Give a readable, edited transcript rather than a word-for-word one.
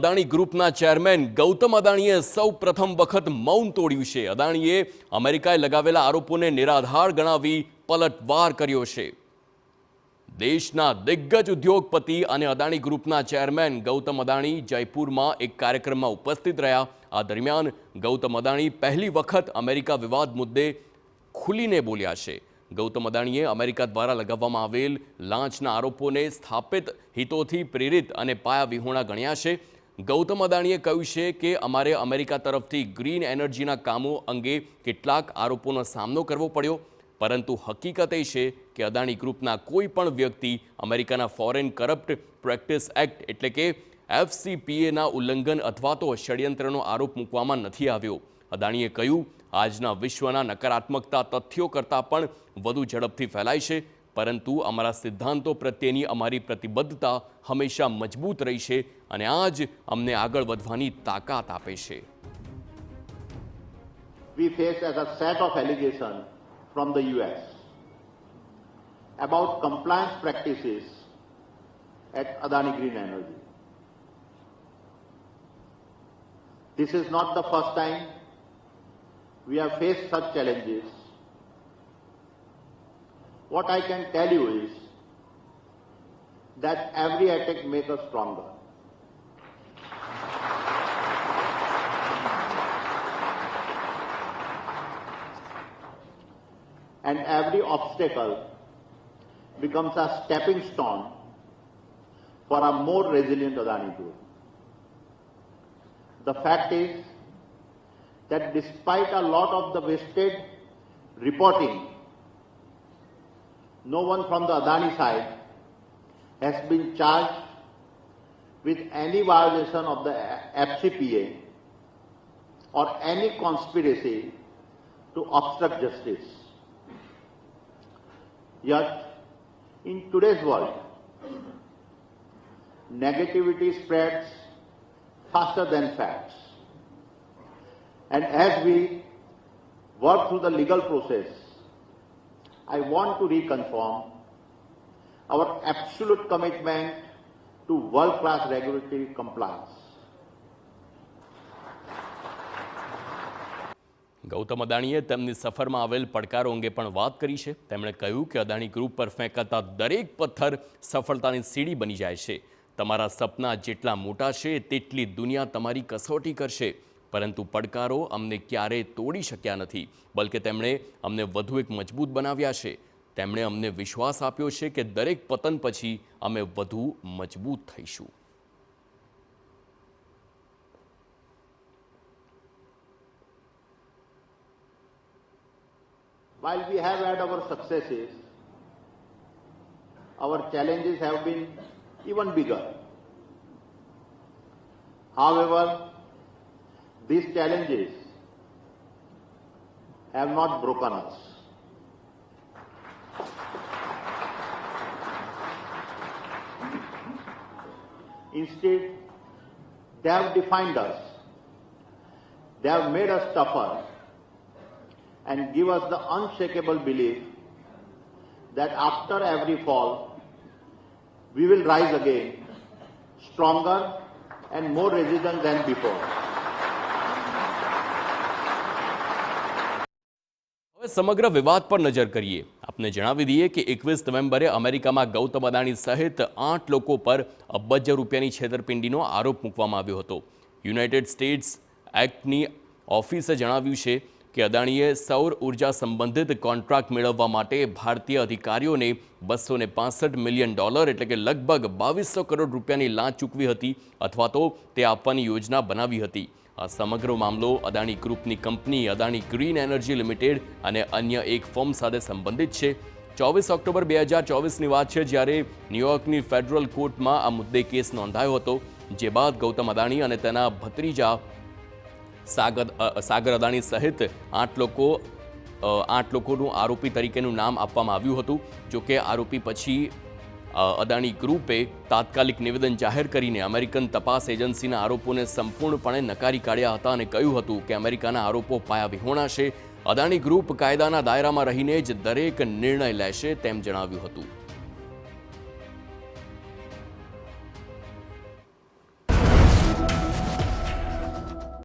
અદાણી ગ્રુપના ચેરમેન ગૌતમ અદાણીએ સૌ પ્રથમ વખત મૌન તોડ્યું છે। અદાણીએ અમેરિકાએ લગાવેલા આરોપોને નિરાધાર ગણાવી પલટવાર કર્યો છે। દેશના દિગ્ગજ ઉદ્યોગપતિ અને અદાણી ગ્રુપના ચેરમેન ગૌતમ અદાણી જયપુરમાં એક કાર્યક્રમમાં ઉપસ્થિત રહ્યા। આ દરમિયાન ગૌતમ અદાણી પહેલી વખત અમેરિકા વિવાદ મુદ્દે ખુલીને બોલ્યા છે। ગૌતમ અદાણીએ અમેરિકા દ્વારા લગાવવામાં આવેલ લાંચના આરોપોને સ્થાપિત હિતોથી પ્રેરિત અને પાયાવિહોણા ગણ્યા છે। ગૌતમ અદાણીએ કહ્યું છે કે અમારે અમેરિકા તરફથી ગ્રીન એનર્જીના કામો અંગે કેટલાક આરોપોનો સામનો કરવો પડ્યો, પરંતુ હકીકત એ છે કે અદાણી ગ્રુપના કોઈ પણ વ્યક્તિ અમેરિકાના ફોરેન કરપ્ટ પ્રેક્ટિસ એક્ટ એટલે કે FCPAના ઉલ્લંઘન અથવા તો ષડયંત્રનો આરોપ મૂકવામાં નથી આવ્યો। અદાણીએ કહ્યું, આજના વિશ્વના નકારાત્મકતા તથ્યો કરતાં પણ વધુ ઝડપથી ફેલાય છે, પરંતુ અમારા સિદ્ધાંતો પ્રત્યેની અમારી પ્રતિબદ્ધતા હંમેશા મજબૂત રહી છે અને આ જ અમને આગળ વધવાની તાકાત આપે છે। We face as a set of allegations from the US about compliance practices at Adani Green Energy. This is not the first time we have faced such challenges. What I can tell you is that every attack makes us stronger. And every obstacle becomes a stepping stone for a more resilient Adani Group. The fact is that despite a lot of the wasted reporting, no one from the Adani side has been charged with any violation of the FCPA or any conspiracy to obstruct justice. Yet, in today's world, negativity spreads faster than facts. And as we work through the legal process, I want to reconfirm our absolute commitment to world-class regulatory compliance. Gautam અદાણીએ તેમની સફરમાં આવેલ પડકારો અંગે પણ વાત કરી છે। તેમણે કહ્યું કે અદાણી ગ્રુપ પર ફેંકાતા દરેક પથ્થર સફળતાની સીડી બની જાય છે। તમારા સપના જેટલા મોટા છે તેટલી દુનિયા તમારી કસોટી કરશે, પરંતુ પડકારો અમને ક્યારેય તોડી શક્યા નથી, બલકે તેમણે અમને વધુ એક મજબૂત બનાવ્યા છે। તેમણે અમને વિશ્વાસ આપ્યો છે કે દરેક પતન પછી અમે વધુ મજબૂત થઈશું। While we have had our successes, our challenges have been even bigger. However, these challenges have not broken us. Instead, they have defined us. They have made us tougher and give us the unshakable belief that after every fall, we will rise again, stronger and more resilient than before. હવે સમગ્ર વિવાદ પર નજર કરીએ। આપને જણાવી દઈએ કે 21 નવેમ્બરે અમેરિકામાં ગૌતમ અદાણી સહિત 8 લોકો પર અબજો રૂપિયાની છેતરપિંડીનો આરોપ મૂકવામાં આવ્યો હતો। યુનાઇટેડ સ્ટેટ્સ એક્ટની ઓફિસે જણાવ્યું છે કે અદાણીએ સૌર ઉર્જા સંબંધિત કોન્ટ્રાક્ટ મેળવવા માટે ભારતીય અધિકારીઓને $265 મિલિયન એટલે કે લગભગ 2200 કરોડ રૂપિયાની લાંચ ચૂકવી હતી અથવા તો તે આપવાની યોજના બનાવી હતી। આ સમગ્ર મામલો અદાણી ગ્રુપની company Adani green energy limited અને અન્ય એક ફર્મ સાથે સંબંધિત છે। 24 ઓક્ટોબર 2024ની વાત છે, જ્યારે ન્યૂયોર્કની ફેડરલ કોર્ટમાં આ મુદ્દે કેસ નોંધાયો હતો, જે બાદ ગૌતમ અદાણી અને તેના ભત્રીજા સાગર અદાણી સહિત 8 લોકોનું આરોપી તરીકેનું નામ આપવામાં આવ્યું હતું। જો કે આરોપી પછી અદાણી ગ્રુપે તાત્કાલિક નિવેદન જાહેર કરીને અમેરિકન તપાસ એજન્સીના આરોપોને સંપૂર્ણપણે નકારી કાઢ્યા હતા અને કહ્યું હતું કે અમેરિકાના આરોપો પાયાવિહોણા છે। અદાણી ગ્રુપ કાયદાના દાયરામાં રહીને જ દરેક નિર્ણય લેશે તેમ જણાવ્યું હતું।